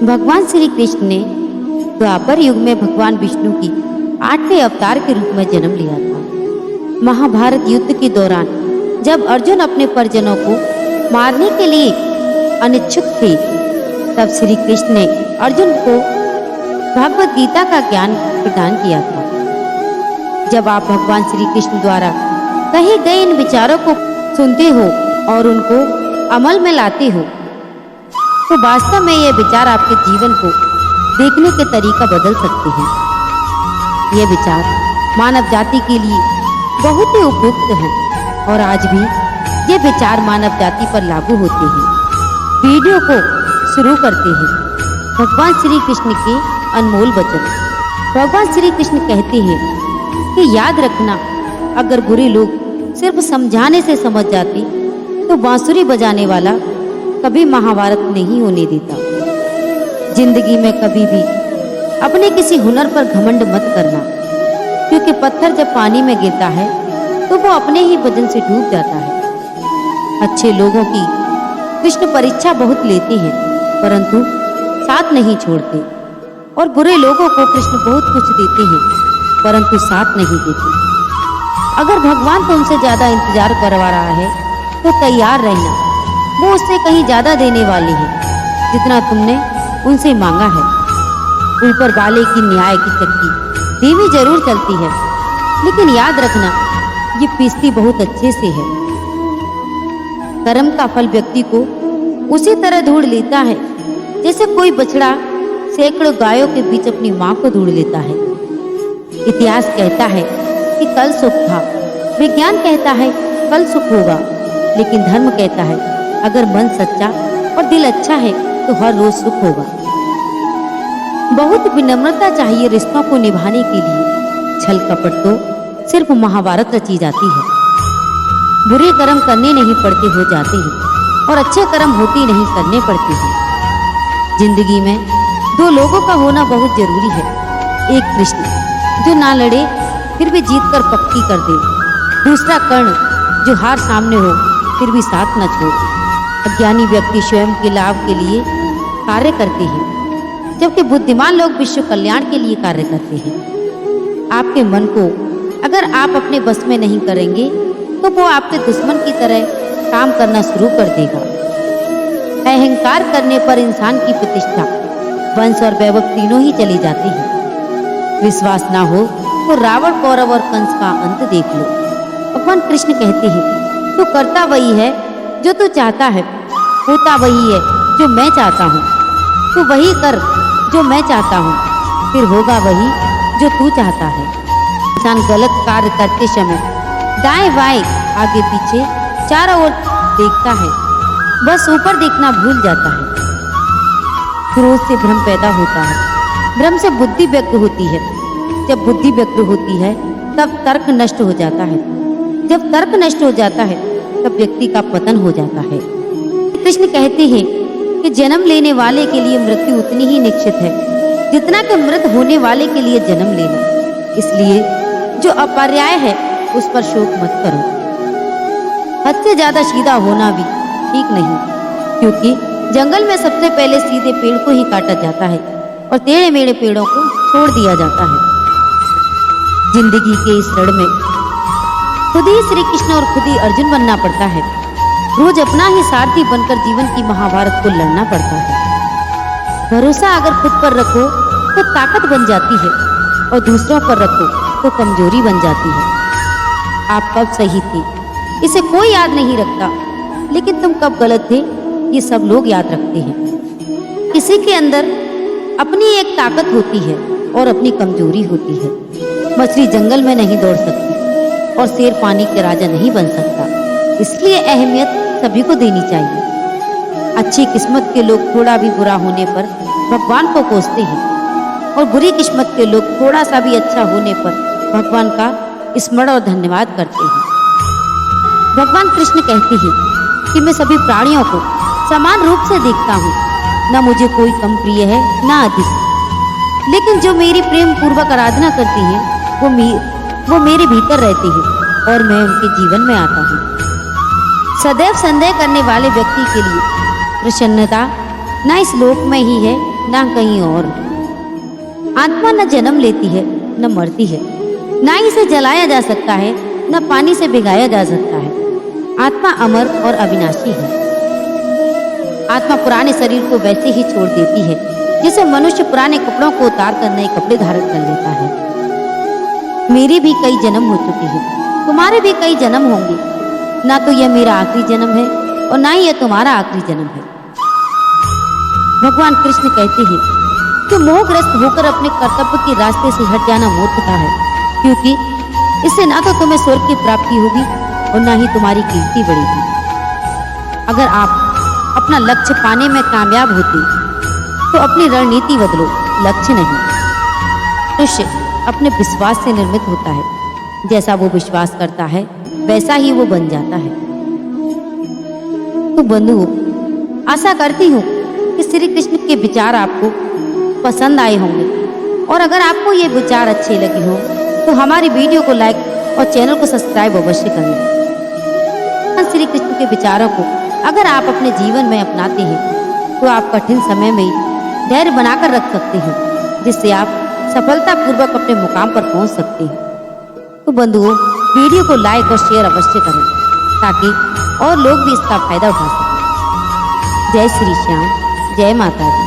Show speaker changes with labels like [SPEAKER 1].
[SPEAKER 1] भगवान श्री कृष्ण ने द्वापर युग में भगवान विष्णु की 8वें अवतार के रूप में जन्म लिया था। महाभारत युद्ध के दौरान जब अर्जुन अपने परिजनों को मारने के लिए अनिच्छुक थे, तब श्री कृष्ण ने अर्जुन को भगवत गीता का ज्ञान प्रदान किया था। जब आप भगवान श्री कृष्ण द्वारा कहे गए इन विचारों को सुनते हो और उनको अमल में लाते हो, तो वास्तव में ये विचार आपके जीवन को देखने के तरीका बदल सकते हैं। ये विचार मानव जाति के लिए बहुत ही उपयुक्त हैं और आज भी ये विचार मानव जाति पर लागू होते हैं। वीडियो को शुरू करते हैं। भगवान श्री कृष्ण के अनमोल वचन। भगवान श्री कृष्ण कहते हैं कि याद रखना, अगर बुरे लोग सिर्फ समझाने से समझ जाते तो बांसुरी बजाने वाला कभी महाभारत नहीं होने देता। जिंदगी में कभी भी अपने किसी हुनर पर घमंड मत करना, क्योंकि पत्थर जब पानी में गिरता है तो वो अपने ही वजन से डूब जाता है। अच्छे लोगों की कृष्ण परीक्षा बहुत लेते हैं, परंतु साथ नहीं छोड़ते, और बुरे लोगों को कृष्ण बहुत कुछ देते हैं, परंतु साथ नहीं देते। अगर भगवान तुमसे ज्यादा इंतजार करवा रहा है तो तैयार रहना, वो उससे कहीं ज्यादा देने वाले हैं जितना तुमने उनसे मांगा है। ऊपर वाले की न्याय की चक्की धीमी जरूर चलती है, लेकिन याद रखना ये पीसती बहुत अच्छे से है। कर्म का फल व्यक्ति को उसी तरह ढूंढ लेता है जैसे कोई बछड़ा सैकड़ों गायों के बीच अपनी मां को ढूंढ लेता है। इतिहास कहता है कि कल सुख था, विज्ञान कहता है कल सुख होगा, लेकिन धर्म कहता है अगर मन सच्चा और दिल अच्छा है तो हर रोज सुख होगा। बहुत विनम्रता चाहिए रिश्तों को निभाने के लिए। छल कपट तो सिर्फ महाभारत रची जाती है। बुरे कर्म करने नहीं पड़ते, हो जाते हैं, और अच्छे कर्म होते नहीं, करने पड़ते हैं। जिंदगी में दो लोगों का होना बहुत जरूरी है। एक कृष्ण जो ना लड़े फिर भी जीत कर पक्की कर दे, दूसरा कर्ण जो हार सामने हो फिर भी साथ न छोड़े। अज्ञानी व्यक्ति स्वयं के लाभ के लिए कार्य करते हैं, जबकि बुद्धिमान लोग विश्व कल्याण के लिए कार्य करते हैं। आपके मन को अगर आप अपने बस में नहीं करेंगे तो वो आपके दुश्मन की तरह काम करना शुरू कर देगा। अहंकार करने पर इंसान की प्रतिष्ठा, वंश और वैभव तीनों ही चली जाती है। विश्वास ना हो तो रावण, कौरव और कंस का अंत देख लो। भगवान कृष्ण कहते हैं तू करता वही है जो तू चाहता है, होता वही है जो मैं चाहता हूँ। तू वही कर जो मैं चाहता हूँ, फिर होगा वही जो तू चाहता है। इंसान गलत कार्य करते समय दाएं बाएं आगे पीछे चारों ओर देखता है, बस ऊपर देखना भूल जाता है। क्रोध से भ्रम पैदा होता है, भ्रम से बुद्धि व्यक्त होती है। जब बुद्धि व्यक्त होती है तब तर्क नष्ट हो जाता है। जब तर्क नष्ट हो जाता है तब व्यक्ति का पतन हो जाता है। कृष्ण कहते हैं कि जन्म लेने वाले के लिए मृत्यु उतनी ही निश्चित है जितना कि मृत होने वाले के लिए जन्म लेना। इसलिए जो अपर्याय है उस पर शोक मत करो। हद से ज्यादा सीधा होना भी ठीक नहीं, क्योंकि जंगल में सबसे पहले सीधे पेड़ को ही काटा जाता है और टेढ़े मेढ़े पेड़ों को छोड़ दिया जाता है। जिंदगी के इस रण में खुद ही श्री कृष्ण और खुद ही अर्जुन बनना पड़ता है। रोज अपना ही सारथी बनकर जीवन की महाभारत को लड़ना पड़ता है। भरोसा अगर खुद पर रखो तो ताकत बन जाती है, और दूसरों पर रखो तो कमजोरी बन जाती है। आप कब सही थे इसे कोई याद नहीं रखता, लेकिन तुम कब गलत थे ये सब लोग याद रखते हैं। किसी के अंदर अपनी एक ताकत होती है और अपनी कमजोरी होती है। मछली जंगल में नहीं दौड़ सकती और शेर पानी के राजा नहीं बन सकता, इसलिए अहमियत सभी को देनी चाहिए। अच्छी किस्मत के लोग थोड़ा भी बुरा होने पर भगवान को कोसते हैं, और बुरी किस्मत के लोग थोड़ा सा भी अच्छा होने पर भगवान का स्मरण और धन्यवाद करते हैं। भगवान कृष्ण कहते हैं कि मैं सभी प्राणियों को समान रूप से देखता हूँ, न मुझे कोई कम प्रिय है न अधिक, लेकिन जो मेरी प्रेम पूर्वक आराधना करती हैं वो मेरे भीतर रहती है और मैं उनके जीवन में आता हूँ। सदैव संदेह करने वाले व्यक्ति के लिए प्रसन्नता ना इस लोक में ही है ना कहीं और। आत्मा न जन्म लेती है न मरती है, ना इसे जलाया जा सकता है न पानी से भिगाया जा सकता है। आत्मा अमर और अविनाशी है। आत्मा पुराने शरीर को वैसे ही छोड़ देती है जैसे मनुष्य पुराने कपड़ों को उतार कर नए कपड़े धारण कर लेता है। मेरे भी कई जन्म हो चुके हैं, तुम्हारे भी कई जन्म होंगे। ना तो यह मेरा आखिरी जन्म है और ना ही यह तुम्हारा आखिरी जन्म है। भगवान कृष्ण कहते हैं कि मोहग्रस्त होकर अपने कर्तव्य के रास्ते से हट जाना मूर्खता है, क्योंकि इससे ना तो तुम्हें स्वर्ग की प्राप्ति होगी और ना ही तुम्हारी कीर्ति बढ़ेगी। अगर आप अपना लक्ष्य पाने में कामयाब होते तो अपनी रणनीति बदलो, लक्ष्य नहीं। मनुष्य अपने विश्वास से निर्मित होता है, जैसा वो विश्वास करता है वैसा ही वो बन जाता है। तो बंधुओं, आशा करती हूँ कि श्री कृष्ण के विचार आपको पसंद आए होंगे, और अगर आपको ये विचार अच्छे लगे हों तो हमारी वीडियो को लाइक और चैनल को सब्सक्राइब अवश्य करें। श्री कृष्ण के विचारों को अगर आप अपने जीवन में अपनाते हैं तो आप कठिन समय में धैर्य बनाकर रख सकते हैं, जिससे आप सफलतापूर्वक अपने मुकाम पर पहुंच सकते हैं। तो बंधुओं, वीडियो को लाइक और शेयर अवश्य करें ताकि और लोग भी इसका फायदा उठा सकें। जय श्री श्याम, जय माता दी।